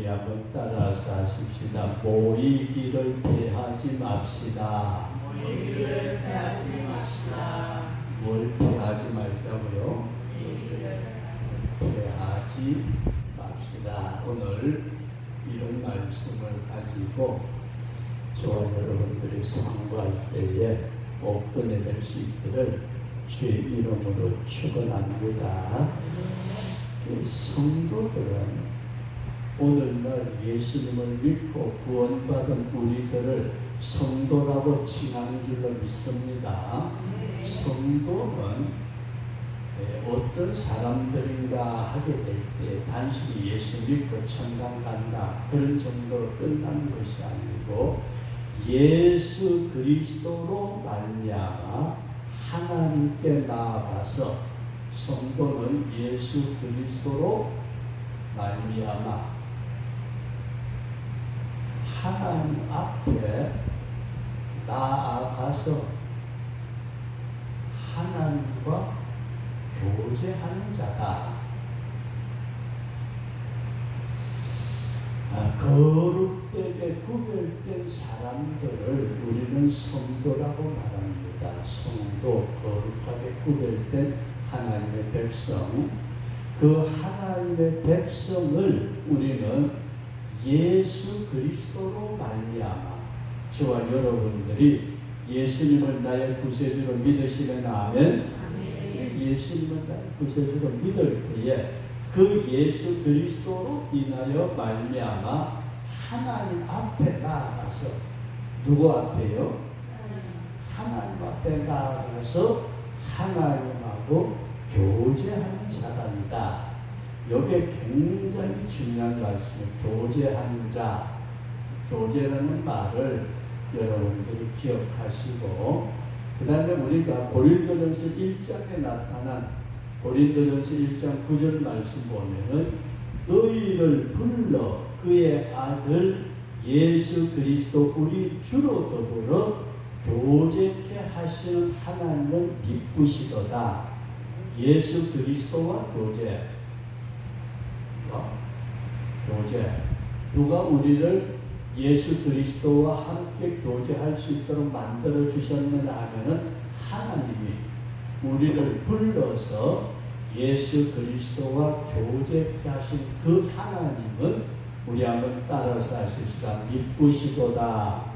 우리 한번 따라서 하십시다. 모이기를 피하지 맙시다. 모이기를 피하지 맙시다. 뭘 피하지 말자고요? 피하지 맙시다. 오늘 이런 말씀을 가지고 저와 여러분들이 상고할 때에 꼭 은혜될 수 있기를 주의 이름으로 축원합니다. 성도들은 오늘날 예수님을 믿고 구원받은 우리들을 성도라고 칭하는 줄로 믿습니다. 성도는 어떤 사람들인가 하게 될 때 단순히 예수 믿고 천당 간다 그런 정도로 끝나는 것이 아니고 예수 그리스도로 말미암아 하나님께 나아가서 성도는 예수 그리스도로 말미암아 하나님 앞에 나아가서 하나님과 교제하는 자다. 거룩되게 구별된 사람들을 우리는 성도라고 말합니다. 성도, 거룩하게 구별된 하나님의 백성. 그 하나님의 백성을 우리는 예수 그리스도로 말미암아 저와 여러분들이 예수님을 나의 구세주로 믿으시면 아멘. 예수님을 나의 구세주로 믿을 때에 그 예수 그리스도로 인하여 말미암아 하나님 앞에 나아가서 누구 앞에요? 하나님 앞에 나아가서 하나님하고 교제하는 사람이다. 이게 굉장히 중요한 말씀이에요. 교제하는 자. 교제라는 말을 여러분들이 기억하시고 그 다음에 우리가 고린도전서 1장에 나타난 고린도전서 1장 9절 말씀 보면은 너희를 불러 그의 아들 예수 그리스도 우리 주로 더불어 교제케 하시는 하나님은 기쁘시도다. 예수 그리스도와 교제. 교제. 누가 우리를 예수 그리스도와 함께 교제할 수 있도록 만들어 주셨느냐 하면은 하나님이 우리를 불러서 예수 그리스도와 교제케 하신 그 하나님은 우리 한번 따라서 하십시다. 미쁘시도다.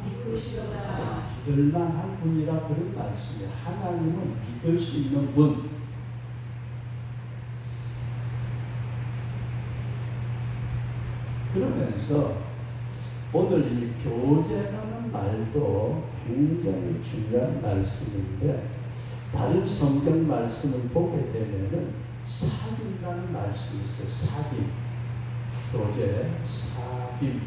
믿을만한 분이라 그런 말씀이에요. 하나님은 믿을 수 있는 분. 그러면서 오늘 이 교제라는 말도 굉장히 중요한 말씀인데 다른 성경 말씀을 보게 되면은 사귐이라는 말씀이 있어요. 사귐. 교제, 사귐.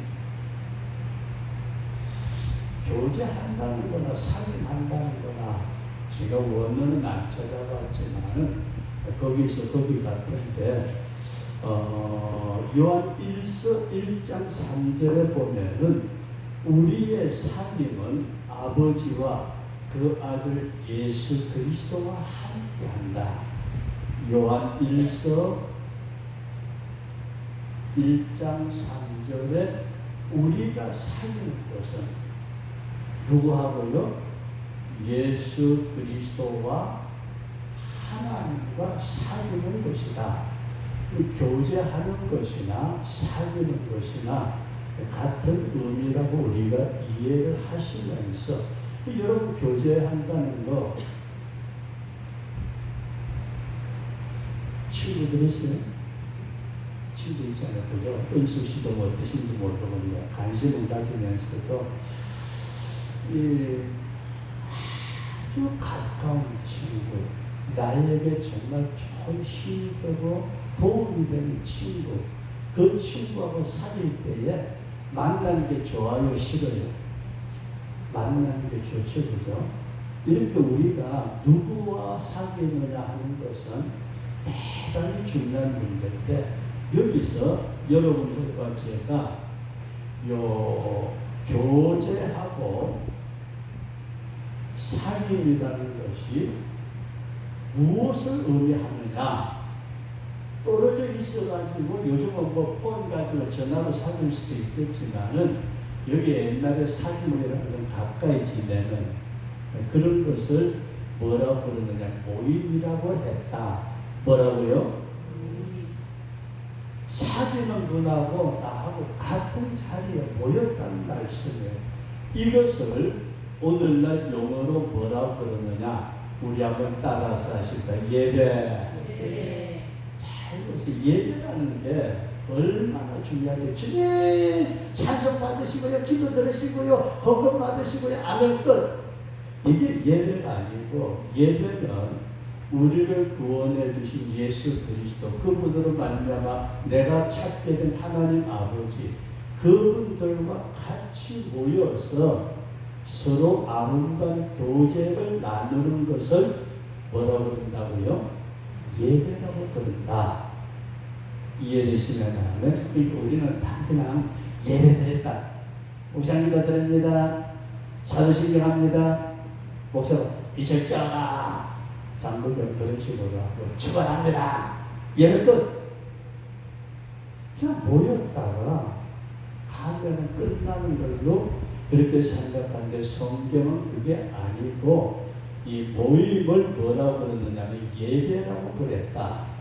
교제한다는 거나 사귐한다는 거나 제가 원어는 안 찾아봤지만은 거기서 거기 같은데 요한 1장 3절에 보면은 우리의 사귐은 아버지와 그 아들 예수 그리스도와 함께한다. 요한 1서 1장 3절에 우리가 사귀는 것은 누구하고요? 예수 그리스도와 하나님과 사귀는 것이다. 교제하는 것이나 사귀는 것이나 같은 의미라고 우리가 이해를 하시면서 여러분 교제한다는 거 친구들 있어요? 친구 있잖아요. 그죠? 은수 씨도 뭐 어떠신지 모르겠는데 관심을 가지면서도 아주 가까운 친구, 나에게 정말 좋은 힘이 되고 도움이 되는 친구, 그 친구하고 사귈 때에 만나는 게 좋아요, 싫어요? 만나는 게 좋죠, 그죠? 이렇게 우리가 누구와 사귀느냐 하는 것은 대단히 중요한 문제인데 여기서 여러분들과 제가 교제하고 사귐이라는 것이 무엇을 의미하느냐 떨어져 있어가지고 요즘은 뭐 폰 가지고 전화로 사귈 수도 있겠지만은 여기 옛날에 사귐이라는 좀 가까이 지내는 그런 것을 뭐라고 그러느냐 모임이라고 했다. 뭐라고요? 사귀는 분하고 나하고 같은 자리에 모였다는 말씀이에요. 이것을 오늘날 용어로 뭐라고 그러느냐 우리 한번 따라서 하실까요? 예배. 잘 보세요. 예배라는 게 얼마나 중요한데 주님 찬송 받으시고요, 기도 들으시고요, 헌금 받으시고요, 아멘 끝. 이게 예배가 아니고 예배는 우리를 구원해 주신 예수 그리스도 그분으로 말미암아 내가 찾게 된 하나님 아버지 그분들과 같이 모여서 서로 아름다운 교제를 나누는 것을 뭐라고 그런다고요? 예배라고 그런다. 이해되시면 하면 그러니까 우리는 다 그냥 예배드렸다. 목사님도 드립니다. 사도신경 합니다. 목사 이 새끼야 장로교 그런 식으로 하고 축원합니다. 예배 끝. 그냥 모였다가 가면 끝나는 걸로 그렇게 생각하는데 성경은 그게 아니고 이 모임을 뭐라고 그러느냐면 예배라고 그랬다.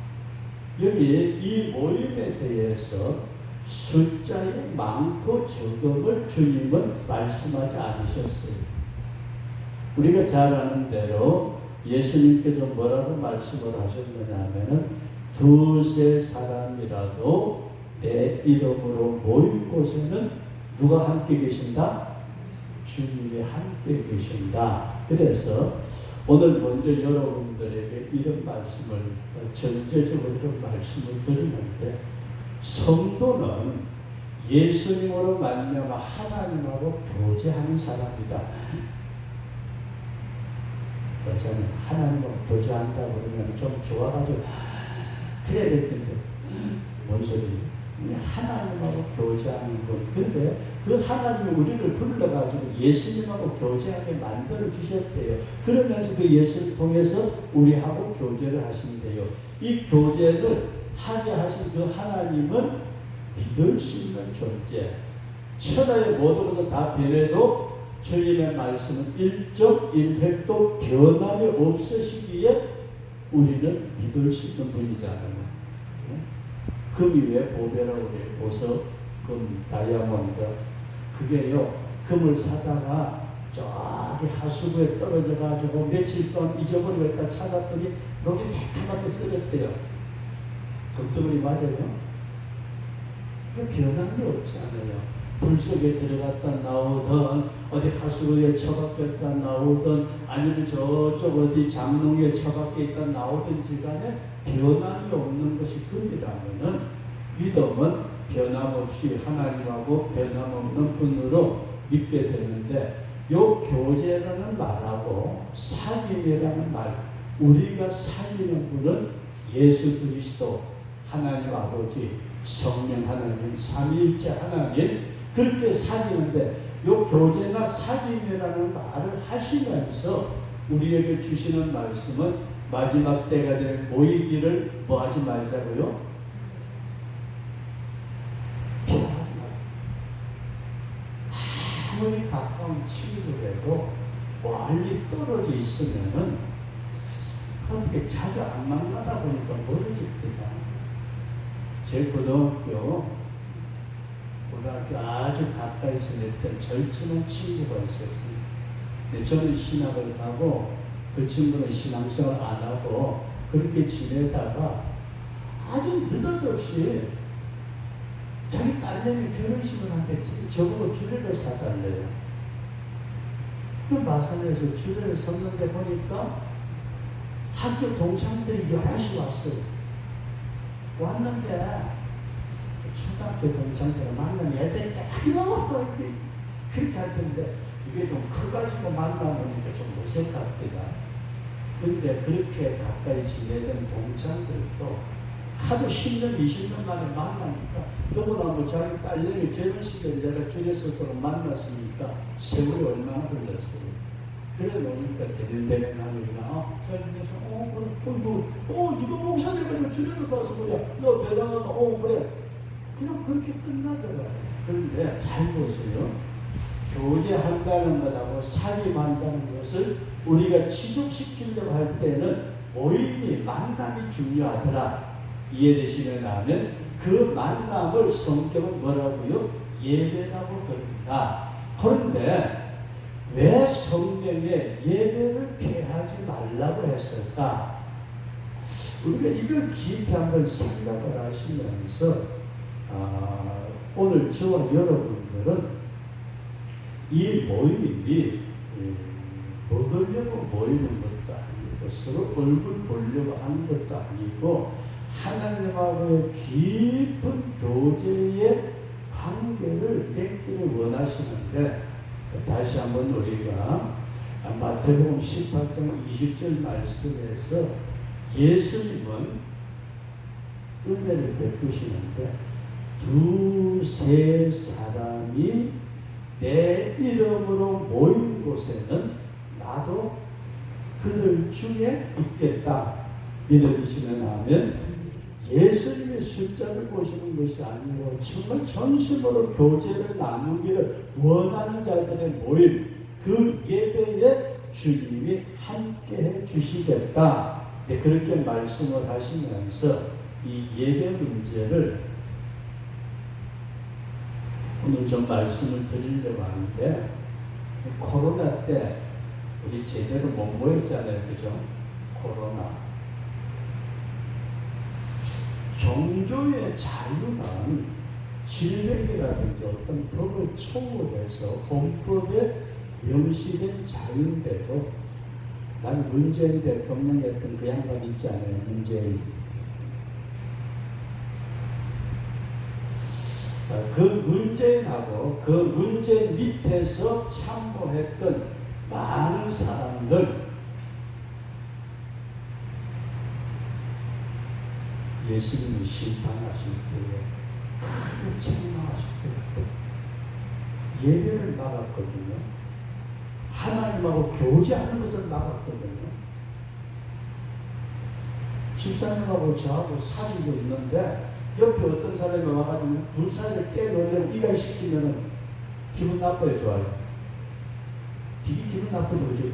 여기 이 모임에 대해서 숫자의 많고 적음을 주님은 말씀하지 않으셨어요. 우리가 잘 아는 대로 예수님께서 뭐라고 말씀을 하셨느냐 하면은 두세 사람이라도 내 이름으로 모인 곳에는 누가 함께 계신다? 주님이 함께 계신다. 그래서 오늘 먼저 여러분들에게 이런 말씀을 전체적으로 좀 말씀을 드리는데 성도는 예수님으로 말미암아 하나님하고 교제하는 사람이다. 그렇잖아요. 하나님하고 교제한다 그러면 좀 좋아가지고 그래야 될 텐데 뭔 소리? 하나님하고 교제하는 것. 근데 그 하나님이 우리를 불러가지고 예수님하고 교제하게 만들어 주셨대요. 그러면서 그 예수를 통해서 우리하고 교제를 하신대요. 이 교제를 하게 하신 그 하나님은 믿을 수 있는 존재. 천하의 모든 것을 다 변해도 주님의 말씀은 1.1획도 변함이 없으시기에 우리는 믿을 수 있는 분이잖아요. 금이 왜 보배라고 그래요? 보석, 금, 다이아몬드. 그게요, 금을 사다가 저기 하수구에 떨어져가지고 며칠 동안 잊어버리고 있다 찾았더니 여기 새카맣게 썩었대요. 금덩어리 맞아요? 그 변함이 없지 않아요. 불 속에 들어갔다 나오던 어디 하수구에 처박혀 있다 나오던 아니면 저쪽 어디 장롱에 처박혀 있다 나오든지 간에 변함이 없는 것이 금이라면은 믿음은 변함없이 하나님하고 변함없는 분으로 믿게 되는데 요 교제라는 말하고 사귐이라는 말 우리가 사귀는 분은 예수 그리스도 하나님 아버지 성령 하나님 삼위일체 하나님 그렇게 사귀는데 요 교제나 사귐이라는 말을 하시면서 우리에게 주시는 말씀은 마지막 때가 될 모이기를 뭐 하지 말자고요? 피하지 말고 아무리 가까운 친구라도 멀리 떨어져 있으면은 어떻게 자주 안 만나다 보니까 멀어집니다. 제 고등학교 아주 가까이 지냈던 절친한 친구가 있었어요. 근데 저는 신학을 가고 그 친구는 신앙생활 안 하고 그렇게 지내다가 아주 느닷없이 자기 딸내미 결혼식을 한대 저보고 주례를 사달래요. 그 마산에서 주례를 섰는데 보니까 학교 동창들이 11시 왔어요. 왔는데 초등학교 동창들을 만나면 애들이 아이고 그렇게 할 텐데 이게 좀 커가지고 만나보니까 좀 어색합니다. 근데 그렇게 가까이 지내던 동창들도 하도 10년, 20년 만에 만나니까 더구나 뭐 자기 딸내미 결혼식에 내가 줄였을 때로 만났으니까 세월이 얼마나 흘렀어요. 그래 놓으니까 대련대련 하니까 설교에서 이거 목사님이 주례를 봐서 뭐야 너 대단하다 그래 그냥 그렇게 끝나더라고요. 그런데 잘 보세요. 교제한다는 것하고 사귐한다는 것을 우리가 지속시키려고 할 때는 모임이 만남이 중요하더라. 이해되시면 하면 그 만남을 성경은 뭐라고요? 예배라고 부릅니다. 그런데 왜 성경에 예배를 피하지 말라고 했을까? 우리가 이걸 깊이 한번 생각을 하시면서 오늘 저와 여러분들은 이 모임이 먹으려고 모이는 것도 아니고 서로 얼굴 보려고 하는 것도 아니고 하나님하고의 깊은 교제의 관계를 맺기를 원하시는데 다시 한번 우리가 마태복음 18장 20절 말씀에서 예수님은 은혜를 베푸시는데 두세 사람이 내 이름으로 모인 곳에는 나도 그들 중에 있겠다. 믿어주시면 하면 예수님의 숫자를 보시는 것이 아니고 정말 전심으로 교제를 나누기를 원하는 자들의 모임, 그 예배에 주님이 함께해 주시겠다. 네, 그렇게 말씀을 하시면서 이 예배 문제를 오늘 좀 말씀을 드리려고 하는데 코로나 때 우리 제대로 못 모였잖아요. 그죠? 코로나. 종교의 자유는 질병이라든지 어떤 법을 초월해서 헌법에 명시된 자유인데도 난 문재인 대통령 같은 그 양반 있잖아요. 문재인. 그 문재인하고 그 문재인 밑에서 참모했던 많은 사람들 예수님이 심판하실 때에 크게 책망하실 것 같아요. 예배를 막았거든요. 하나님하고 교제하는 것을 막았거든요. 집사님하고 저하고 사귀고 있는데 옆에 어떤 사람이 와가지고 둘 사이를 떼놓으려고 이갈시키면 기분 나빠요, 좋아요? 되게 기분 나쁘죠, 그죠?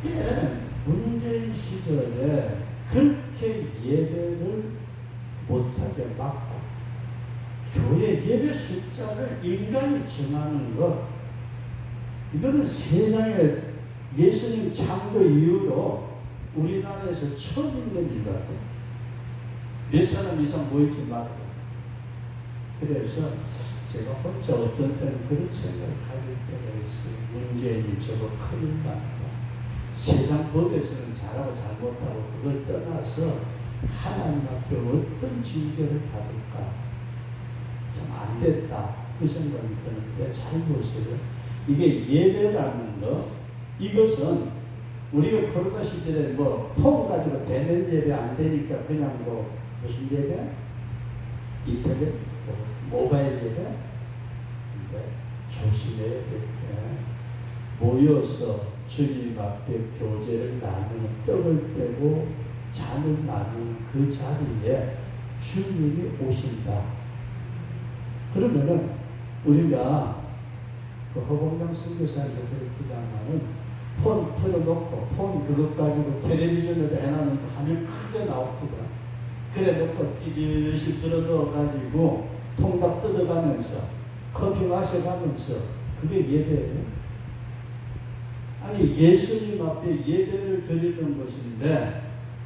예, 문재인 시절에 그렇게 예배를 못하게 막고 교회 예배 숫자를 인간이 정하는 것, 이거는 세상에 예수님 창조 이후로 우리나라에서 처음 있는 일 같아요. 몇 사람 이상 모이지 말고. 그래서 제가 혼자 어떤 때는 그런 생각을 가질 때가 있어요. 문재인이 저거 큰일 났다. 세상 법에서는 잘하고 잘못하고 그걸 떠나서 하나님 앞에 어떤 징계를 받을까 좀 안 됐다 그 생각이 드는데 잘 보세요. 이게 예배라는 거, 이것은 우리가 코로나 시절에 폰 가지고 대면 예배 안 되니까 그냥 무슨 예배? 인터넷? 모바일 예배? 근데 조심해야 될 게 모여서 주님 앞에 교제를 나누는 떡을 떼고 잔을 나누는 그 자리에 주님이 오신다. 그러면은 우리가 그 허봉영 선교사님도 그렇게다마는 폰 틀어놓고 폰 그것 가지고 텔레비전에도 해놨는 화면 크게 나옵니다. 그래 놓고 띠짓이 들어넣어가지고 통닭 뜯어가면서 커피 마셔가면서 그게 예배예요. 아니 예수님 앞에 예배를 드리는 것인데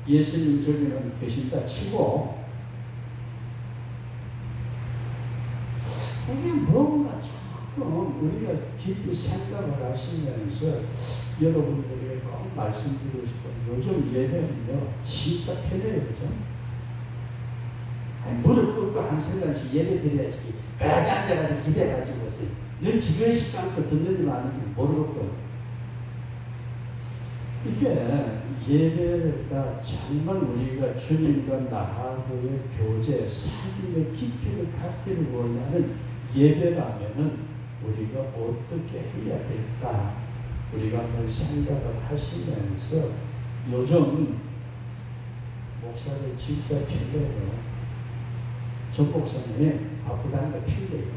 예수님 저기는 계신다 치고 이게 뭔가 조금 우리가 깊이 생각을 하시면서 여러분들에게 꼭 말씀드리고 싶은 요즘 예배는요 진짜 편해요. 그죠? 아니, 무릎 꿇고 한 순간씩 예배 드려야지 매주 앉아가지고 기대가지고 오세요. 넌 지그시 감고 듣는지 마는지 모르겠고 이게 예배가 정말 우리가 주님과 나하고의 교제, 사귐의 깊이를 갖기를 원하는 예배라면은 우리가 어떻게 해야 될까? 우리가 한번 생각을 하시면서 요즘 목사를 진짜 필요해요. 전 목사님 바쁘다는 거 필요해요.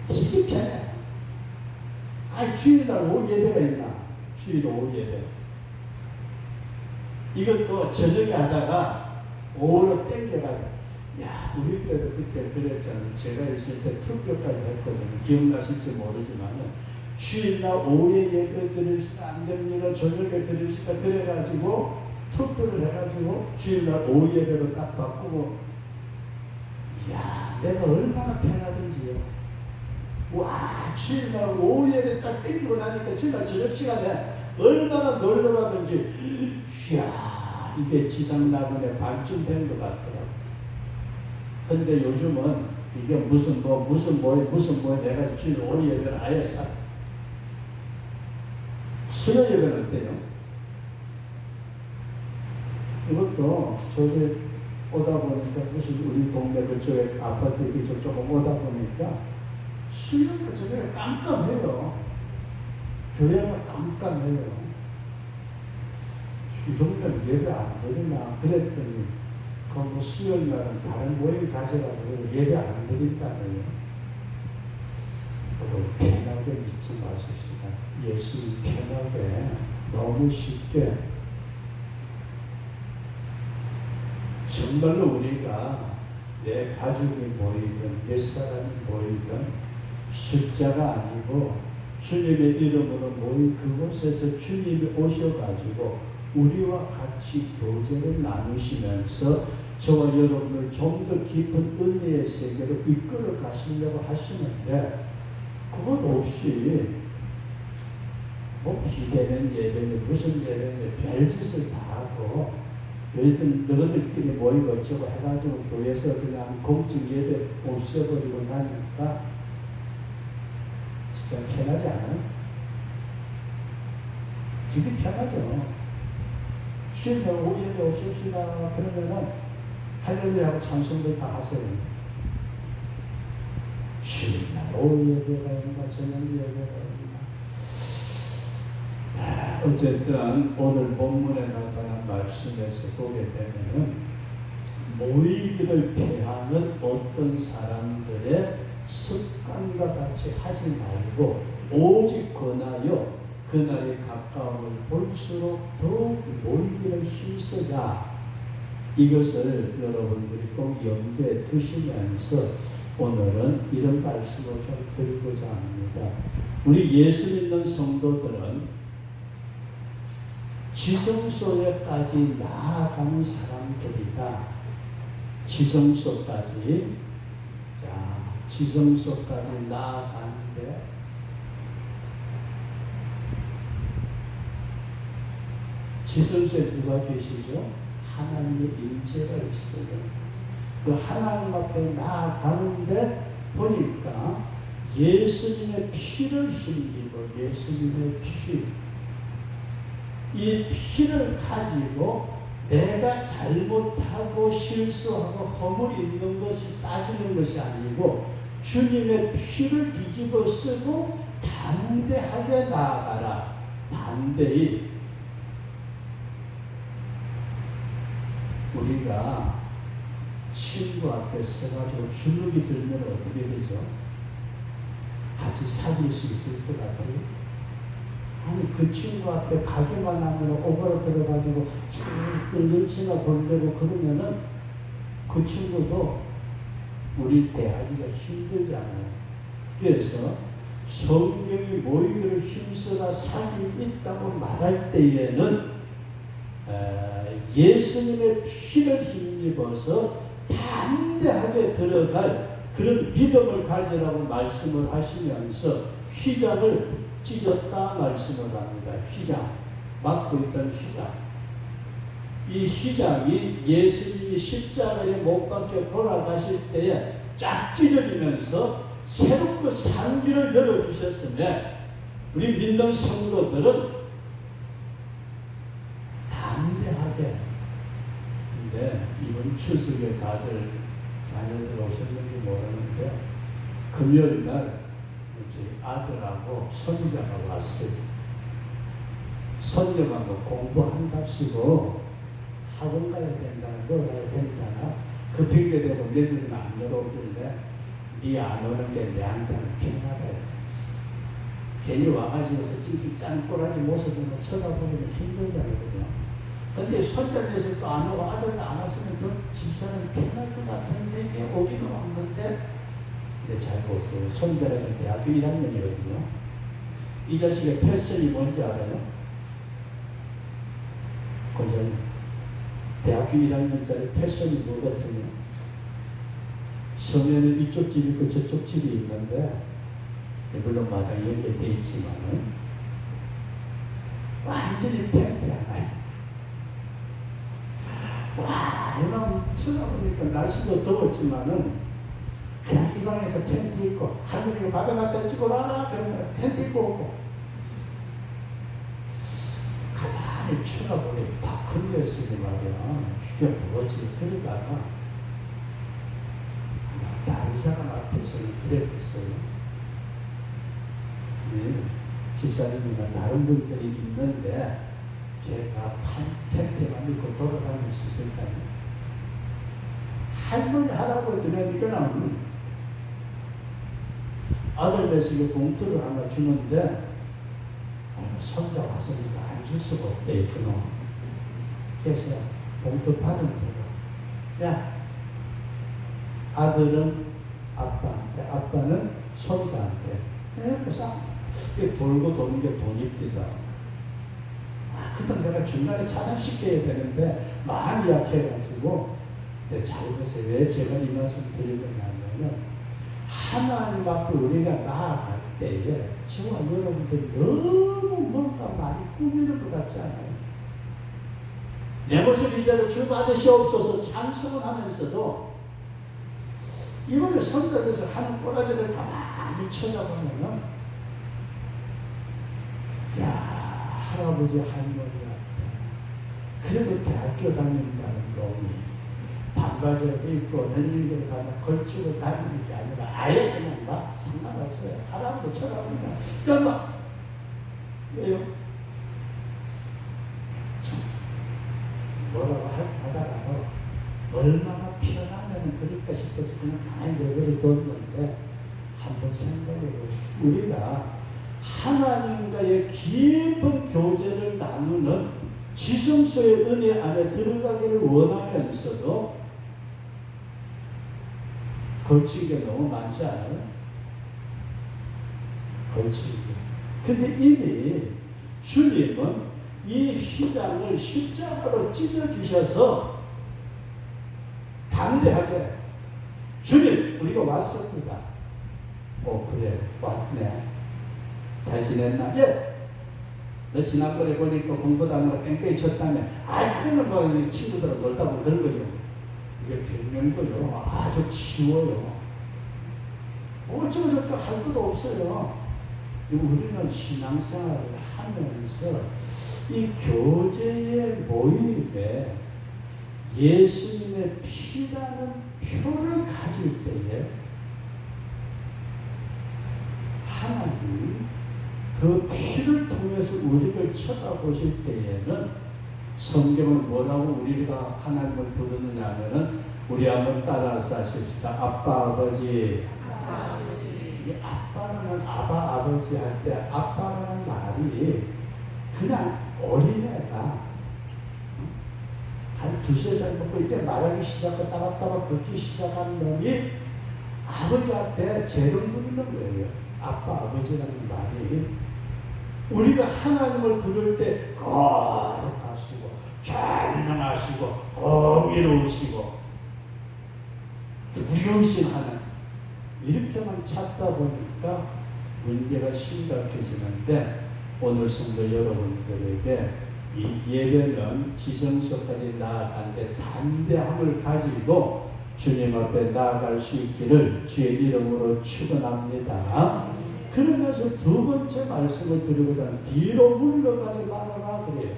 되게 편해. 주일날 오후 예배가 있나? 주일 오후 예배. 이것도 저녁에 하다가 오후로 땡겨가지고, 야, 우리 교회도 그때 그랬잖아요. 제가 있을 때 투표까지 했거든요. 기억나실지 모르지만은, 주일날 오후에 예배 드립시다. 안 됩니다. 저녁에 드립시다. 그래가지고, 투표를 해가지고, 주일날 오후 예배로 딱 바꾸고, 이야, 내가 얼마나 편하든지요. 와, 주일날 오후 예배 딱 땡기고 나니까 주일날 저녁 시간에 얼마나 놀러 가든지, 이야, 이게 지상 나군의 반쯤 된 것 같더라고. 근데 요즘은 이게 무슨 뭐 내가 주일 오후 예배는 아예 수요 예배는 어때요? 이것도 저기 오다 보니까 무슨 우리 동네 그쪽에 아파트 이쪽 조금 오다 보니까 수요일 저녁에 깜깜해요. 교회가 깜깜해요. 이 동네는 예배 안 드리나 그랬더니 그 수요일 날은 다른 모임 가져가고 예배 안 드린다네요. 여러분 편하게 믿지 마십시다. 예수님 편하게 너무 쉽게 정말로 우리가 내 가족이 모이든 몇 사람이 모이든 숫자가 아니고 주님의 이름으로 모인 그곳에서 주님이 오셔가지고 우리와 같이 교제를 나누시면서 저와 여러분을 좀 더 깊은 은혜의 세계로 이끌어 가시려고 하시는데 그것 없이 뭐 비대면 예배는 무슨 예배는 별짓을 다 하고 너희들끼리 모이고 어쩌고 해가지고 교회에서 그냥 공식 예배 없애버리고 나니까 진짜 편하지 않아요? 되게 편하죠. 쉬면 오후 예배 없읍시다 그러면은 할렐루야하고 찬송들 다 하세요. 쉬면 오후 예배가 있나 저녁 예배가 있나. 어쨌든 오늘 본문에 나타난 말씀에서 보게 되면은 모이기를 피하는 어떤 사람들의 습관과 같이 하지 말고 오직 권하여 그날이 가까움을 볼수록 더욱 모이기를 힘쓰자. 이것을 여러분들이 꼭 염두에 두시면서 오늘은 이런 말씀을 좀 드리고자 합니다. 우리 예수 믿는 성도들은 지성소에까지 나아가는 사람들이다. 지성소까지 나아가는데 지성소에 누가 계시죠? 하나님의 임재가 있어요. 그 하나님 앞에 나아가는데 보니까 예수님의 피를 흘리고 예수님의 이 피를 가지고 내가 잘못하고 실수하고 허물 있는 것이 따지는 것이 아니고 주님의 피를 뒤집어 쓰고 담대하게 나아가라. 담대히. 우리가 친구 앞에 서가지고 주눅이 들면 어떻게 되죠? 같이 사귈 수 있을 것 같아요? 아니 그 친구 앞에 가기만 하면 오버로들어가지고 쭉 눈치나 본대고 그러면은 그 친구도 우리 대하기가 힘들잖아요. 그래서 성경이 모이기를 힘쓰라 사귐이 있다고 말할 때에는 예수님의 피를 힘입어서 담대하게 들어갈 그런 믿음을 가지라고 말씀을 하시면서 휘장을 찢었다 말씀을 합니다. 휘장, 막고 있던 휘장. 이 휘장이 예수님이 십자가에 못 박혀 돌아가실 때에 쫙 찢어지면서 새롭게 상기를 열어주셨으며 우리 믿는 성도들은 담대하게. 근데 이번 추석에 다들 자녀들 오셨는지 모르는데 금요일 날 아들하고 손자가 왔어요. 손녀가 뭐 공부한답시고 학원 가야 된다나 놀아야 된다나 그 핑계 대고 며느리가 안 열어오길래 네 안 오는 게 내한테는 편하다. 괜히 와가지고서 찡찡 짠 꼬라지 모습을 쳐다보면 힘들잖아요. 그죠? 근데 손자녀에서 또 안 오고 아들도 안 왔으면 그 집사람이 편할 것 같은데 오기는 왔는데 근데 잘 보세요. 손자가 지금 대학교 1학년이거든요. 이 자식의 패션이 뭔지 알아요? 권사님, 대학교 1학년짜리 패션이 뭐겠어요? 성에는 이쪽 집이 있고 저쪽 집이 있는데 물론 마당이 이렇게 돼 있지만은 완전히 팬티 하나에 와 이놈 쳐다보니까 날씨도 더웠지만은 그냥 이 방에서 팬티 입고 할머니가 받아놨다 찍고 나라 그러면 팬티 입고 오고 가만히 쳐다보니 다 걸려있으니 말이야. 이게 뭐지? 그러다가 다른 사람 앞에서는 그랬겠어요. 네, 집사님이나 다른 분들이 있는데 제가 팬티만 입고 돌아다닐 수 있을까요? 할머니 할아버지는 이거는 아들 뱃속에 봉투를 하나 주는데 손자 왔으니까 안 줄 수가 없대 그놈. 그래서 봉투 받은 거고 야 아들은 아빠한테 아빠는 손자한테 그래서 돌고 도는 게 돈입니다. 그건 내가 중간에 차단시켜야 되는데 마음이 약해가지고 잘 보세요. 왜 제가 이 말씀 드리냐면 하나님 앞에 우리가 나아갈 때에 저와 여러분들 너무 뭔가 많이 꾸미는 것 같지 않아요? 내 모습 이대로 주 받으시옵소서 찬송을 하면서도 이번에 선교에서 하는 꼬라지를 가만히 쳐다보면은 야 할아버지 할머니 앞에 그래도 대학교 다닌다는 놈이 반바지도 입고 런닝대를 가면 걸치고 다니는 게 아니라 아예 그냥 막 상관없어요. 할아버지 쳐다보니까 연마 왜요? 뭐라고 하다가도 얼마나 편하면 그럴까 싶어서 그냥 가만히 내버려 뒀는데 한번 생각해 보십시오. 우리가 하나님과의 깊은 교제를 나누는 지성소의 은혜 안에 들어가기를 원하면서도 걸친 게 너무 많지 않아요? 걸친 게. 근데 이미 주님은 이 휘장을 십자가로 찢어주셔서 담대하게 주님 우리가 왔습니다. 그래 왔네. 잘 지냈나? 예. 너 지난번에 보니까 공부도 안 하고 땡땡이 쳤다며. 그거는 뭐 친구들하고 놀다 보면 그런 거죠. 이게 변명도요 아주 쉬워요. 어쩌고저쩌고 할 것도 없어요. 우리는 신앙생활을 하면서 이 교제의 모임에 예수님의 피라는 표를 가질 때에 하나님 그 피를 통해서 우리를 쳐다보실 때에는 성경은 뭐라고 우리가 하나님을 부르느냐 하면은 우리 한번 따라서 하십시다. 아빠 아버지. 이 아빠라는 아버지 할 때 아빠라는 말이 그냥 어린애가 한 2-3살 먹고 이제 말하기 시작하고 따박따박 걷기 시작한 놈이 아버지 앞에 재롱 부르는 거예요. 아빠 아버지라는 말이 우리가 하나님을 부를 때 거룩하시고 전능하시고 공의로우시고 무용신 하나님 이렇게만 찾다 보니까 문제가 심각해지는데 오늘 성도 여러분들에게 이 예배는 지성소까지 나아가는데 담대함을 가지고 주님 앞에 나아갈 수 있기를 주의 이름으로 축원합니다. 그러면서 두 번째 말씀을 드리고자 하는 뒤로 물러가지 말아라 그래요.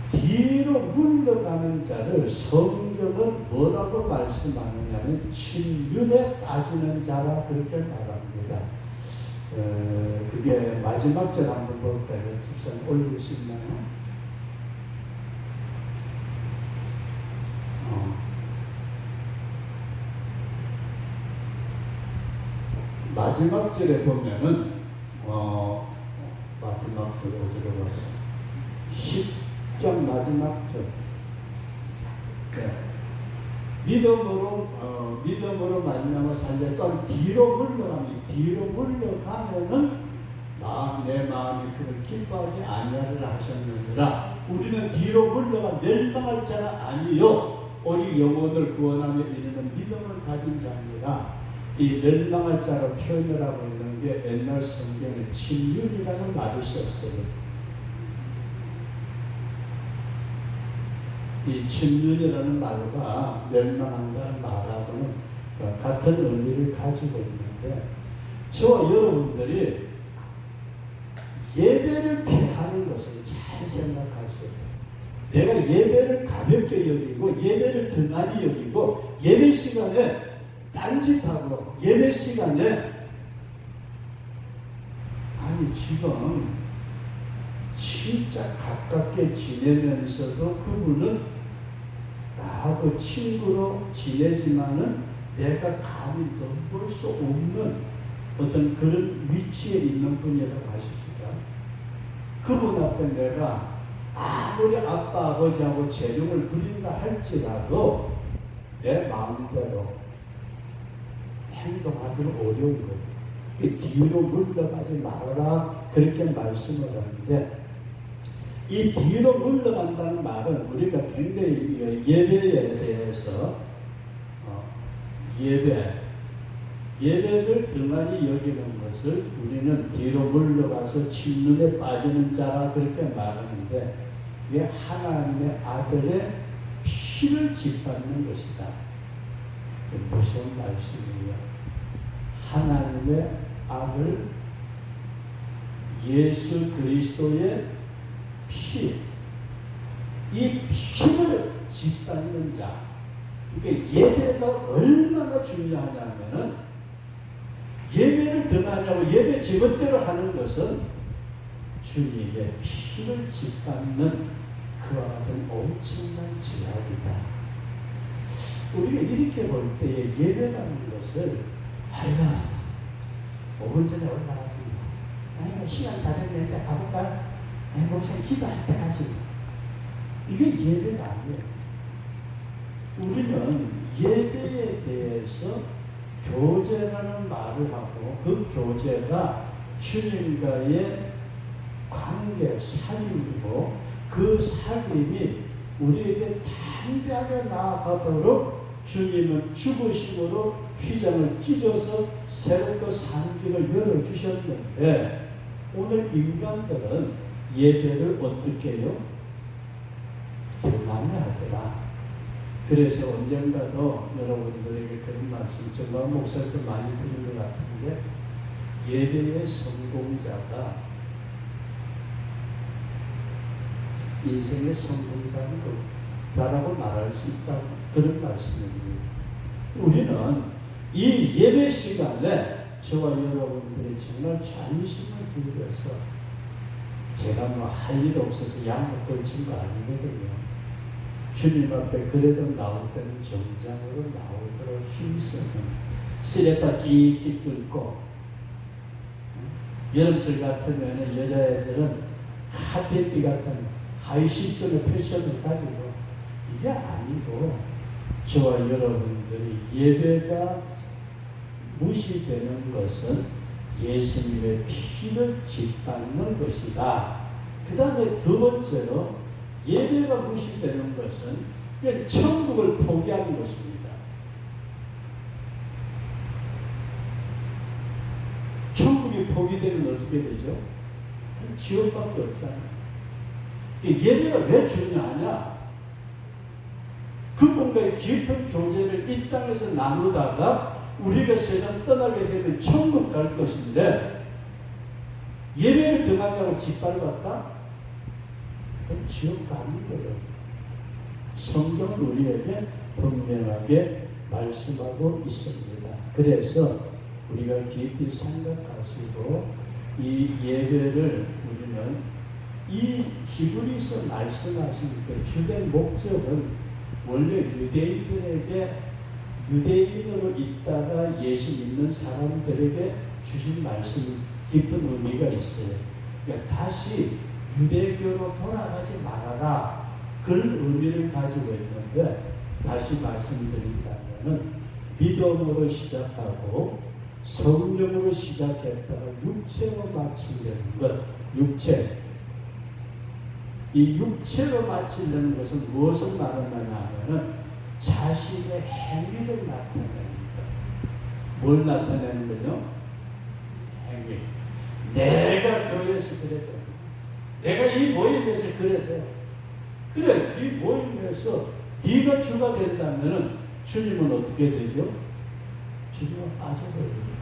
뒤로 물러가는 자를 성경은 뭐라고 말씀하느냐면 침륜에 빠지는 자라 그렇게 말합니다. 그게 마지막 절 한번 볼까요? 집사님 올릴 수 있나요? 마지막 절에 보면은 마지막 절 어디로 갔어? 10장 마지막 절. 네. 믿음으로 말미암아 살렸던 뒤로 물러가면은 내 마음이 그를 기뻐하지 아니하리라 하셨느니라. 우리는 뒤로 물러가 멸망할 자가 아니요 오직 영혼을 구원하며 이르는 믿음을 가진 자니라. 이 멸망할 자로 표현을 하고 있는 게 옛날 성경에 침륜이라는 말을 썼어요. 이 침륜이라는 말과 멸망한다는 말하고는 같은 의미를 가지고 있는데, 저와 여러분들이 예배를 피하는 것을 잘 생각하셔야 돼요. 내가 예배를 가볍게 여기고 예배를 등한히 여기고 예배 시간에 딴짓하고 예배 시간에 지금 진짜 가깝게 지내면서도 그분은 나하고 친구로 지내지만은 내가 감히 넘볼 수 없는 어떤 그런 위치에 있는 분이라고 하십시다. 그분 앞에 내가 아무리 아빠 아버지하고 재롱을 부린다 할지라도 내 마음대로 행동하기는 어려운 거예요. 뒤로 물러가지 말아라 그렇게 말씀을 하는데, 이 뒤로 물러간다는 말은 우리가 굉장히 예배에 대해서 예배를 등한히 여기는 것을 우리는 뒤로 물러가서 침륜에 빠지는 자라 그렇게 말하는데, 이게 하나님의 아들의 피를 짓밟는 것이다. 무슨 말씀이에요? 하나님의 아들 예수 그리스도의 피, 이 피를 짓밟는 자. 그러니까 예배가 얼마나 중요하냐면은, 예배를 등하냐고 예배 제멋대로 하는 것은 주님의 피를 짓밟는 그와 같은 엄청난 죄악이다. 우리가 이렇게 볼 때에 예배라는 것을 5분 전에 올라가지 마. 시간 다 됐네. 이제 가볼까? 목사님 기도할 때 가지. 이게 예배가 아니에요. 우리는 예배에 대해서 교제라는 말을 하고, 그 교제가 주님과의 관계, 사귐이고, 그 사귐이 우리에게 담대하게 나아가도록 주님은 죽으심으로 휘장을 찢어서 새롭게 산 길을 열어주셨는데, 오늘 인간들은 예배를 어떻게 해요? 등한히 하더라. 그래서 언젠가도 여러분들에게 그런 말씀, 정말 목사님도 많이 드린 것 같은데, 예배의 성공자가 인생의 성공자라고 말할 수 있다고, 그런 말씀입니다. 우리는 이 예배 시간에 저와 여러분들이 정말 전심을 기울여서, 제가 할 일 없어서 양복 걸친 거 아니거든요. 주님 앞에 그래도 나올 때는 정장으로 나오도록 힘쓰는, 쓰레빠 찍찍 뚫고, 여름철 같으면 여자애들은 핫팬티 같은 하이시점의 패션을 가지고, 이게 아니고 저와 여러분들이 예배가 무시되는 것은 예수님의 피를 짓밟는 것이다. 그 다음에 두 번째로 예배가 무시되는 것은 천국을 포기하는 것입니다. 천국이 포기되면 어떻게 되죠? 지옥밖에 없잖아요. 예배가 왜 중요하냐? 그분과의 깊은 교제를 이 땅에서 나누다가 우리가 세상 떠나게 되면 천국 갈 것인데, 예배를 등하냐고 짓밟았다? 그럼 지옥 가는 거예요. 성경은 우리에게 분명하게 말씀하고 있습니다. 그래서 우리가 깊이 생각하시고 이 예배를 우리는 이 히브리서 말씀하신 그 주된 목적은 원래 유대인들에게 유대인으로 있다가 예수 믿는 사람들에게 주신 말씀 깊은 의미가 있어요. 그러니까 다시 유대교로 돌아가지 말아라 그런 의미를 가지고 있는데 다시 말씀드린다면 믿음으로 시작하고 성령으로 시작했다가 육체로 마치려는 것. 육체. 이 육체로 마치려는 것은 무엇을 말하느냐 하면은 자신의 행위를 나타냅니다. 뭘 나타내는 거죠? 행위. 내가 교회에서 그래도, 내가 이 모임에서 그래도, 그래 이 모임에서 네가 주가 된다면은 주님은 어떻게 되죠? 주님은 빠져버려요.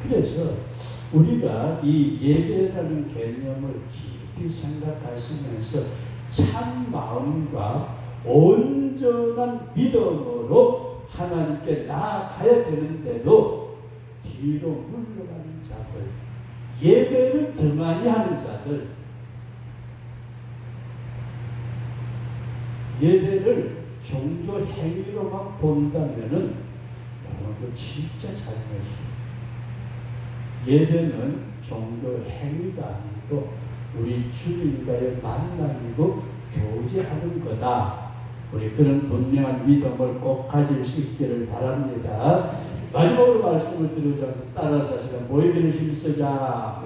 그래서 우리가 이 예배라는 개념을 깊이 생각하시면서 참 마음과 온전한 믿음으로 하나님께 나아가야 되는데도 뒤로 물러가는 자들, 예배를 더 많이 하는 자들, 예배를 종교 행위로만 본다면은 여러분 그 진짜 잘못이에요. 예배는 종교 행위가 아니고 우리 주님과의 만남이고 교제하는 거다. 우리 그런 분명한 믿음을 꼭 가질 수 있기를 바랍니다. 마지막으로 말씀을 드리면서 따라서 시간 모이기를 힘쓰자.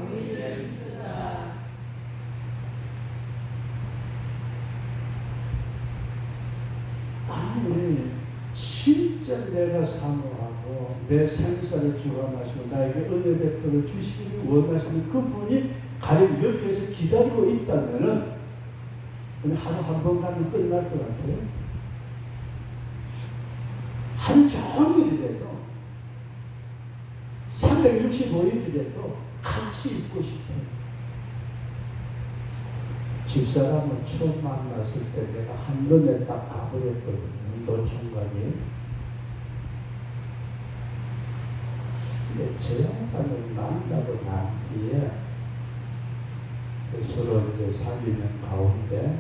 아니 진짜 내가 사모하고 내 생사를 주관하시고 나에게 은혜 베풀어 주시기를 원하시는 그분이 가령 여기에서 기다리고 있다면은 하루 한 번 가면 끝날 것 같아요. 하루 종일이라도 365일이라도 같이 있고 싶어요. 집사람을 처음 만났을 때 내가 한눈에 딱 가버렸거든요. 노총각이. 근데 저 양반을 만나고 난 뒤에 서로 이제 사귀는 가운데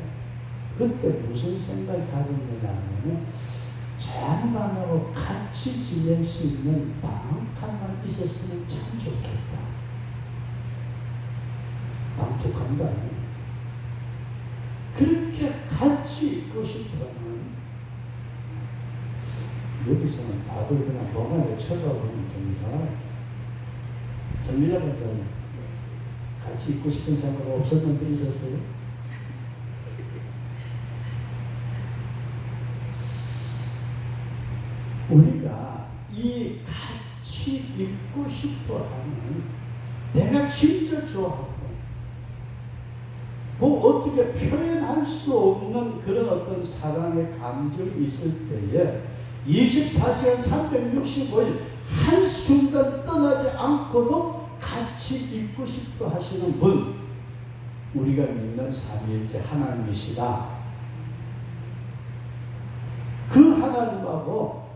그때 무슨 생각을 가졌느냐 하면 저 양반하고 같이 지낼 수 있는 방 한 칸만 있었으면 참 좋겠다. 방 두 칸도 아니에요. 그렇게 같이 있고 싶으면 여기서는 다들 그냥 멍하게 쳐다보는 정상. 정밀한 것은 같이 있고 싶은 생각 없었는데 있었어요? 우리가 이 같이 있고 싶어 하는 내가 진짜 좋아하고 뭐 어떻게 표현할 수 없는 그런 어떤 사랑의 감정이 있을 때에 24시간 365일 한순간 떠나지 않고도 같이 있고 싶어 하시는 분, 우리가 믿는 삼위일체 하나님이시다. 그 하나님하고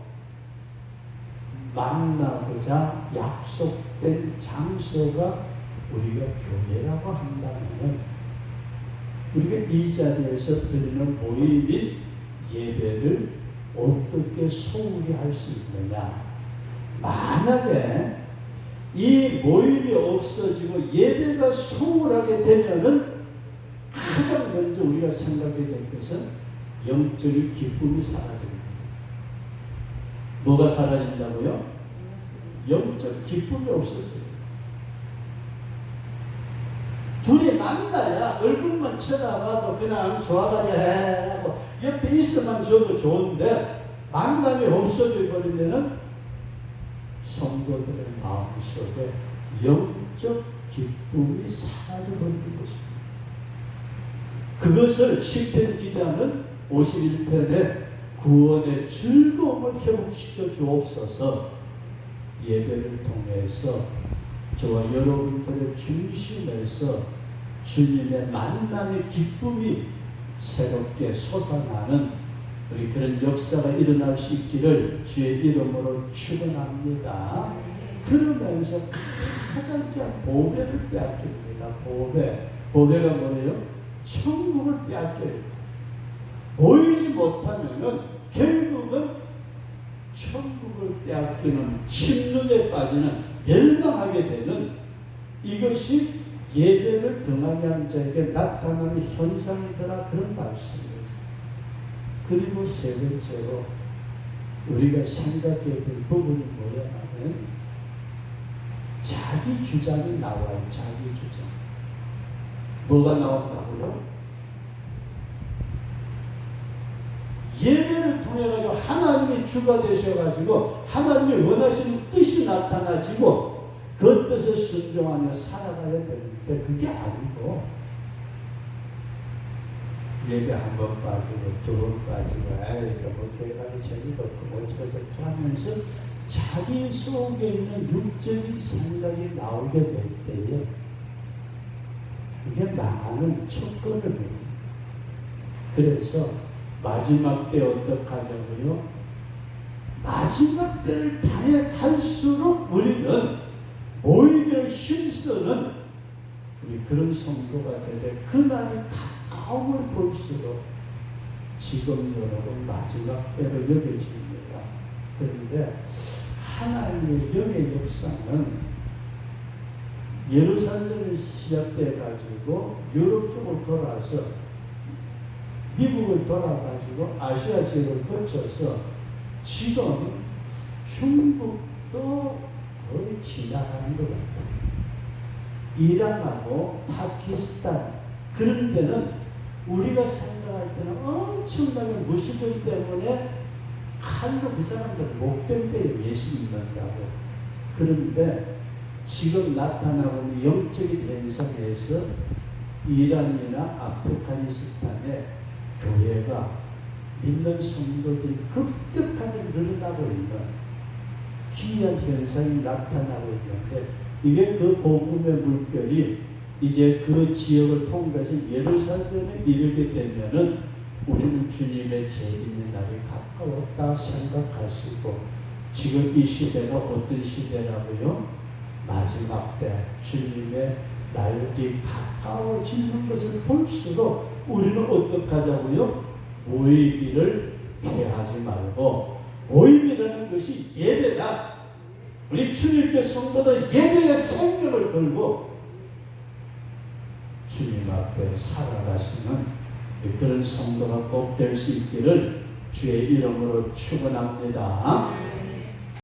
만나고자 약속된 장소가 우리가 교회라고 한다면 우리가 이 자리에서 드리는 모임인 예배를 어떻게 소홀히 할 수 있느냐. 만약에 이 모임이 없어지고 예배가 소홀하게 되면은 가장 먼저 우리가 생각해야 될 것은 영적인 기쁨이 사라집니다. 뭐가 사라진다고요? 영적 기쁨이 없어져요. 둘이 만나야 얼굴만 쳐다봐도 그냥 좋아가려 해 하고 옆에 있어만 줘도 좋은데 만남이 없어져 버리면은 성도들의 마음속에 영적 기쁨이 사라져 버리는 것입니다. 그것을 시편 기자는 51편에 구원의 즐거움을 회복시켜 주옵소서. 예배를 통해서 저와 여러분들의 중심에서 주님의 만남의 기쁨이 새롭게 솟아나는 우리 그런 역사가 일어날 수 있기를 주의 이름으로 축원합니다. 그러면서 가장 귀한 보배를 빼앗깁니다. 보배가 뭐예요? 천국을 빼앗겨요. 보이지 못하면은 결국은 천국을 빼앗기는 침묵에 빠지는 멸망하게 되는 이것이 예배를 등하게 한 자에게 나타나는 현상이더라, 그런 말씀이에요. 그리고 세 번째로 우리가 생각해야 될 부분이 뭐냐 하면 자기 주장이 나와요. 자기 주장. 뭐가 나온다고요? 예배를 통해 가지고 하나님이 주가 되셔 가지고 하나님이 원하시는 뜻이 나타나지고 그 뜻에 순종하며 살아가야 되는데 그게 아니고 예배 한 번 빠지고 두 번 빠지고 아이가 뭐 교회 가서 재미가 없고 뭐 저저저 하면서 자기 속에 있는 육적인 생각이 나오게 될 때에 그게 망하는 촉건을. 그래서 마지막 때 어떡하자고요? 마지막 때를 갈수록 우리는 모이기를 힘쓰는 우리 그런 성도가 되되 그날이 가까움을 볼수록 지금 여러분 마지막 때로 여겨집니다. 그런데 하나님의 영의 역사는 예루살렘이 시작돼 가지고 유럽 쪽으로 돌아서 미국을 돌아가지고 아시아 지역을 거쳐서 지금 중국도 거의 지나가는 것 같아요. 이란하고 파키스탄 그런 데는 우리가 생각할 때는 엄청나게 무슬림 때문에 칼로 그 사람들 목병대에 예수 믿는다고. 그런데 지금 나타나고 있는 영적인 현상에서 이란이나 아프가니스탄에 교회가 믿는 성도들이 급격하게 늘어나고 있는 기이한 현상이 나타나고 있는데 이게 그 복음의 물결이 이제 그 지역을 통과해서 예루살렘에 이르게 되면은 우리는 주님의 재림의 날이 가까웠다 생각하시고 지금 이 시대가 어떤 시대라고요? 마지막 때 주님의 날이 가까워지는 것을 볼수록 우리는 어떻게 하자고요? 모이기를 피하지 말고 모임이라는 것이 예배다. 우리 주님께 성도들 예배의 생명을 걸고 주님 앞에 살아가시는 그런 성도가 꼭 될 수 있기를 주의 이름으로 축원합니다.